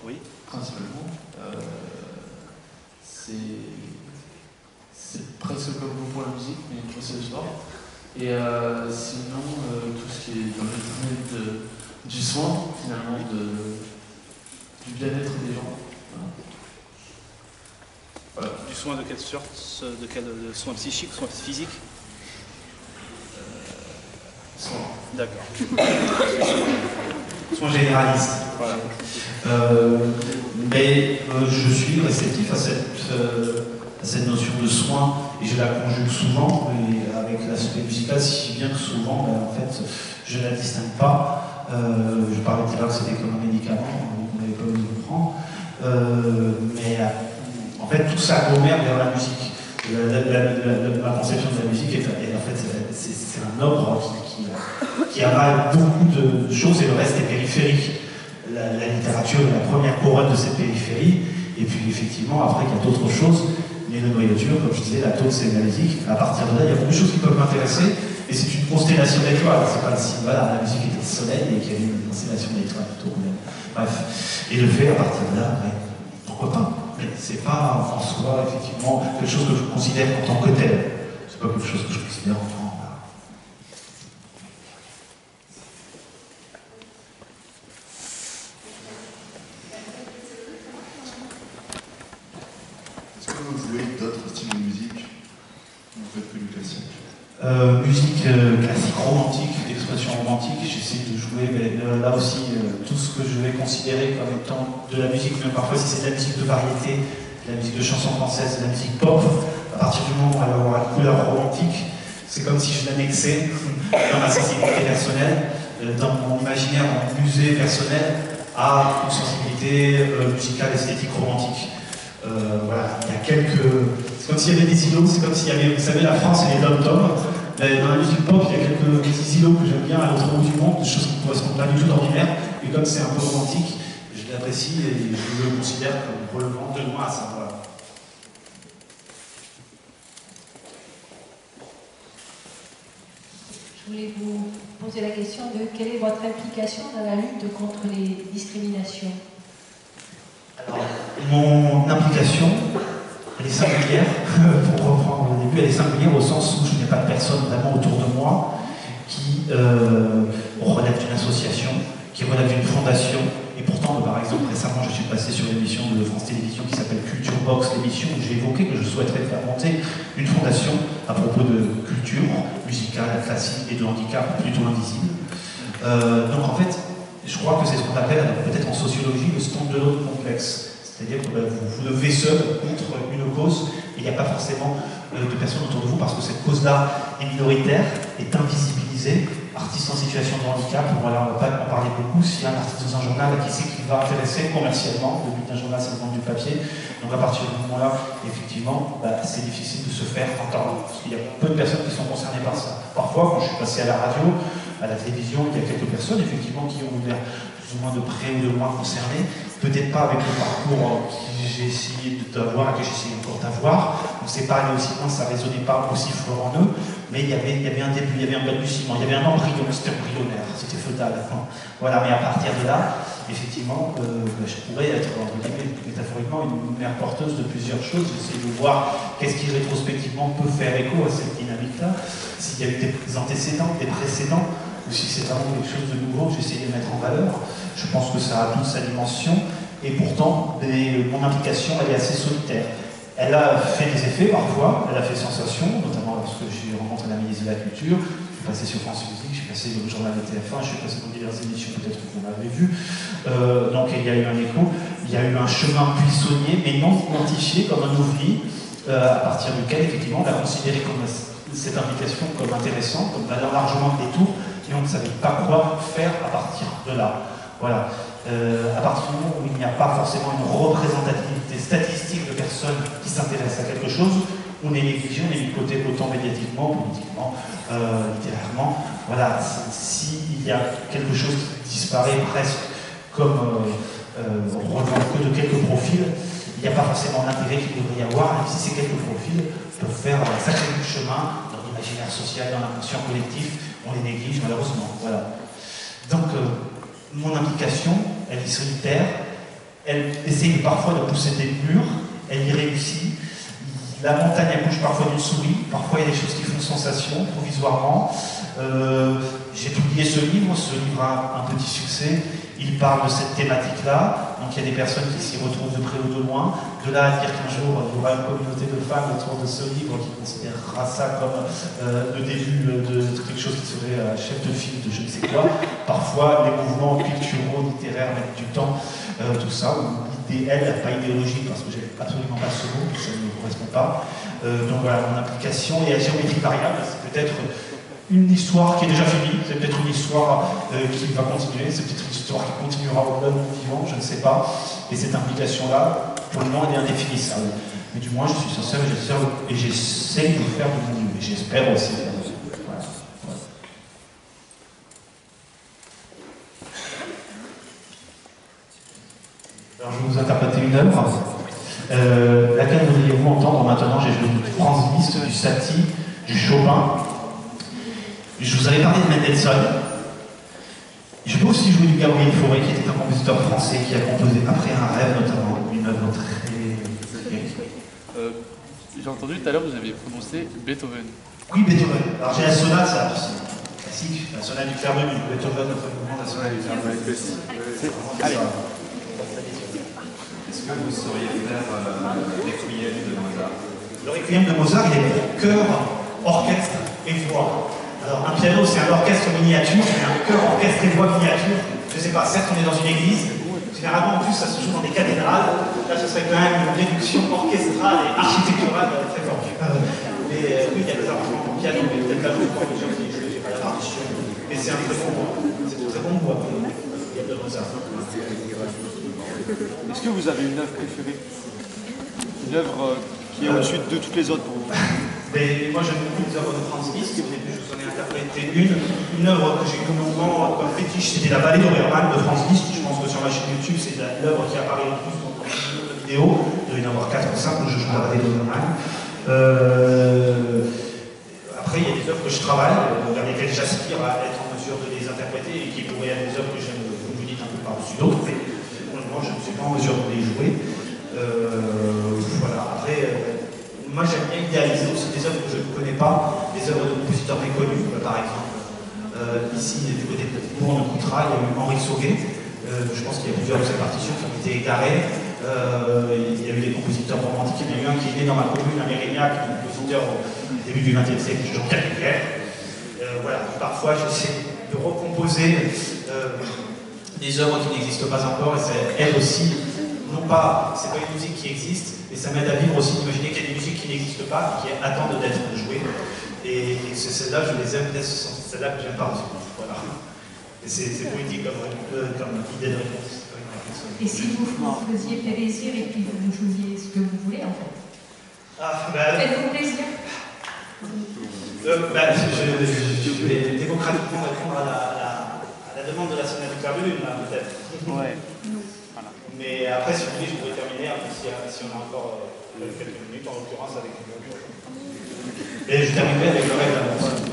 Oui. Principalement. C'est presque comme vous pour la musique, mais moi c'est le sport. Et sinon, tout ce qui est dans le domaine du soin, finalement, du bien-être des gens. Voilà. Du soin de quelle sorte? De quel soin psychique, soin physique? Soin. D'accord. Soin généraliste. Voilà. Mais je suis réceptif à cette notion de soin et je la conjugue souvent et avec l'aspect musical, si bien que souvent, en fait, je ne la distingue pas. Je parlais tout à l'heure que c'était comme un médicament, on n'avait pas besoin de le prendre. Mais en fait, tout s'agglomère vers la musique. Ma conception de la musique est en fait, c'est un ordre qui avale beaucoup de choses et le reste est périphérique. La littérature est la première couronne de cette périphérie, et puis effectivement, après, il y a d'autres choses, mais le noyauture, comme je disais, la tôle, c'est la musique. À partir de là, il y a beaucoup de choses qui peuvent m'intéresser, et c'est une constellation d'étoiles. C'est pas le signe, voilà, la musique est le soleil, et qu'il y a une constellation d'étoiles plutôt. Bref, et le fait, à partir de là, ouais, pourquoi pas? Mais c'est pas en soi, effectivement, quelque chose que je considère en tant que tel. C'est pas quelque chose que je considère en tant que... Vous jouez d'autres styles de musique? Vous faites que du classique? Musique classique romantique, d'expression romantique, j'essaie de jouer, mais là aussi, tout ce que je vais considérer comme étant de la musique, même parfois si c'est de la musique de variété, de la musique de chanson française, de la musique pop, à partir du moment où elle va avoir une couleur romantique, c'est comme si je l'annexais dans ma sensibilité personnelle, dans mon imaginaire, dans mon musée personnel, à une sensibilité musicale, esthétique, romantique. Voilà, il y a quelques... C'est comme s'il y avait des îlots, c'est comme s'il y avait, vous savez, la France et les dom-toms. Dans la musique pop, il y a quelques petits îlots que j'aime bien à l'autre bout du monde, des choses qui ne correspondent pas du tout d'ordinaire, et comme c'est un peu romantique, je l'apprécie et je le considère comme relevant de loin à ça. Voilà. Je voulais vous poser la question de quelle est votre implication dans la lutte contre les discriminations? Alors, mon implication, elle est singulière, pour reprendre le début, elle est singulière au sens où je n'ai pas de personne vraiment autour de moi qui relève d'une association, qui relève d'une fondation. Et pourtant, par exemple, récemment, je suis passé sur l'émission de France Télévisions qui s'appelle Culture Box, l'émission où j'ai évoqué que je souhaiterais faire monter une fondation à propos de culture musicale, classique et de handicap plutôt invisible. Donc en fait, je crois que c'est ce qu'on appelle peut-être en sociologie le stand-alone complexe. C'est-à-dire que vous levez seul contre une cause et il n'y a pas forcément de personnes autour de vous parce que cette cause-là est minoritaire, est invisibilisée. Artiste en situation de handicap, voilà, on ne va pas en parler beaucoup. S'il y a un artiste dans un journal, qui c'est qui va intéresser commercialement? Le but d'un journal, c'est de vendre du papier. Donc à partir du moment-là, effectivement, c'est difficile de se faire entendre. Parce qu'il y a peu de personnes qui sont concernées par ça. Parfois, quand je suis passé à la radio, à la télévision, il y a quelques personnes, effectivement, qui ont l'air plus ou moins de près ou de loin concernées. Peut-être pas avec le parcours que j'ai essayé d'avoir et que j'ai essayé encore d'avoir. On ne s'est pas allé aussi loin, ça ne résonnait pas aussi fort en eux. Mais il y avait un début, il y avait un balbutiement, il y avait un embryon, c'était embryonnaire, c'était fœtal. Voilà, mais à partir de là, effectivement, je pourrais être, entre guillemets, métaphoriquement, une mère porteuse de plusieurs choses. J'essaie de voir qu'est-ce qui rétrospectivement peut faire écho à cette dynamique-là, s'il y a eu des antécédents, des précédents, ou si c'est vraiment quelque chose de nouveau que j'essaie de mettre en valeur. Je pense que ça a toute sa dimension, et pourtant, mon implication, elle est assez solitaire. Elle a fait des effets parfois, elle a fait sensation, notamment lorsque j'ai rencontré la ministre de la Culture. Je suis passé sur France Musique, je suis passé dans le journal de TF1, je suis passé dans diverses émissions, peut-être que vous m'avez vu. Donc il y a eu un écho, il y a eu un chemin buissonnier, mais non identifié comme un ovni, à partir duquel, effectivement, on a considéré comme cette implication comme intéressante, comme valeur largement des tours, et on ne savait pas quoi faire à partir de là. Voilà. À partir du moment où il n'y a pas forcément une représentativité statistique de personnes qui s'intéressent à quelque chose, on est négligé, on est mis de côté autant médiatiquement, politiquement, littérairement. Voilà, s'il y a quelque chose qui disparaît presque comme relevant que de quelques profils, il n'y a pas forcément l'intérêt qu'il devrait y avoir, même si ces quelques profils peuvent faire un sacré bout de chemin dans l'imaginaire social, dans l'inconscient collectif, on les néglige malheureusement. Voilà. Donc, mon implication, elle est solitaire, elle essaye parfois de pousser des murs, elle y réussit. La montagne accouche parfois d'une souris, parfois il y a des choses qui font sensation, provisoirement. J'ai publié ce livre a un petit succès. Il parle de cette thématique-là, donc il y a des personnes qui s'y retrouvent de près ou de loin. De là à dire qu'un jour il y aura une communauté de femmes autour de ce livre qui considérera ça comme le début de quelque chose qui serait chef de file de je ne sais quoi. Parfois, les mouvements culturels, littéraires mettent du temps, tout ça. L'idée, elle, pas idéologique, parce que j'ai absolument pas ce mot, ça ne me correspond pas. Donc voilà, mon implication. Et la géométrie variable, c'est peut-être une histoire qui est déjà finie, c'est peut-être une histoire qui va continuer, c'est peut-être une histoire qui continuera au delà de mon vivant, je ne sais pas. Et cette implication-là, pour le moment, elle est indéfinissable. Mais du moins, je suis sincère et j'essaie de faire de mon mieux. Et j'espère aussi faire de mon mieux. Voilà. Voilà. Alors, je vais vous interpréter une œuvre. Laquelle voudriez-vous entendre maintenant? J'ai joué du Franz Liszt, du Satie, du Chopin. Je vous avais parlé de Mendelssohn. Je peux aussi jouer du Gabriel Fauré, qui était un compositeur français qui a composé Après un rêve, notamment, une œuvre très... J'ai entendu tout à l'heure, vous avez prononcé Beethoven. Oui, Beethoven. Alors j'ai la sonate, ça, c'est classique, la sonate du clair de lune. Beethoven, notre mouvement, la sonate du clair de lune. Allez. Est-ce que vous sauriez faire le requiem de Mozart? Le requiem de Mozart, il est pour chœur, orchestre et voix. Alors un piano, c'est un orchestre miniature, mais un chœur, orchestre et voix miniature. Je ne sais pas, certes on est dans une église, généralement en plus ça se joue dans des cathédrales. Là ce serait quand même une réduction orchestrale et architecturale très forte. Mais oui, il y a des arrangements pour piano, mais peut-être la joue pour les gens qui jouent, j'ai pas la partition. Mais c'est un très bon voix. C'est une très bonne voix pour le requiem de Mozart. Est-ce que vous avez une œuvre préférée? Une œuvre qui est au-dessus de toutes les autres pour vous? Mais moi j'aime beaucoup les œuvres de Franz Liszt. Au début je vous en ai interprété une œuvre que j'ai comme moment comme fétiche, c'était La Vallée d'Obermann de Franz Liszt. Je pense que sur ma chaîne YouTube c'est l'œuvre qui apparaît le plus dans la vidéo. Il doit y en avoir 4 ou 5 où je joue La Vallée d'Obermann. Après il y a des œuvres que je travaille, vers lesquelles j'aspire à être en mesure de les interpréter et qui pourraient être des œuvres que j'aime, comme vous dites, un peu par-dessus d'autres, mais pour le moment je ne suis pas en mesure de les jouer. Voilà, après... moi j'aime bien idéaliser aussi des œuvres que je ne connais pas, des œuvres de compositeurs méconnus, par exemple. Ici, du côté de Bourg, de Coutral, il y a eu Henri Sauguet. Je pense qu'il y a plusieurs de ses partitions qui ont été égarées. Il y a eu des compositeurs romantiques. Il y en a eu un qui est né dans ma commune, à Mérignac, un compositeur au début du XXe siècle, Jean-Pierre Duclerc. Voilà, parfois j'essaie de recomposer des œuvres qui n'existent pas encore, et c'est elle aussi. Non pas, c'est pas une musique qui existe, mais ça m'aide à vivre aussi d'imaginer qu'il y a des musiques qui n'existent pas, qui attendent d'être jouées. Et c'est celles-là, je les aime, c'est celles-là que j'aime par-dessus. Voilà. Et c'est poétique comme idée de réponse. Et si vous faisiez plaisir et puis vous jouiez ce que vous voulez, en fait? Faites-vous plaisir? Je vais démocratiquement répondre à la demande de la sonate du clair de lune, là, peut-être. Ouais. Mais après, si vous voulez, je pourrais terminer, après, si on a encore quelques minutes, en l'occurrence avec une. Et je terminerai avec le rêve d'amour.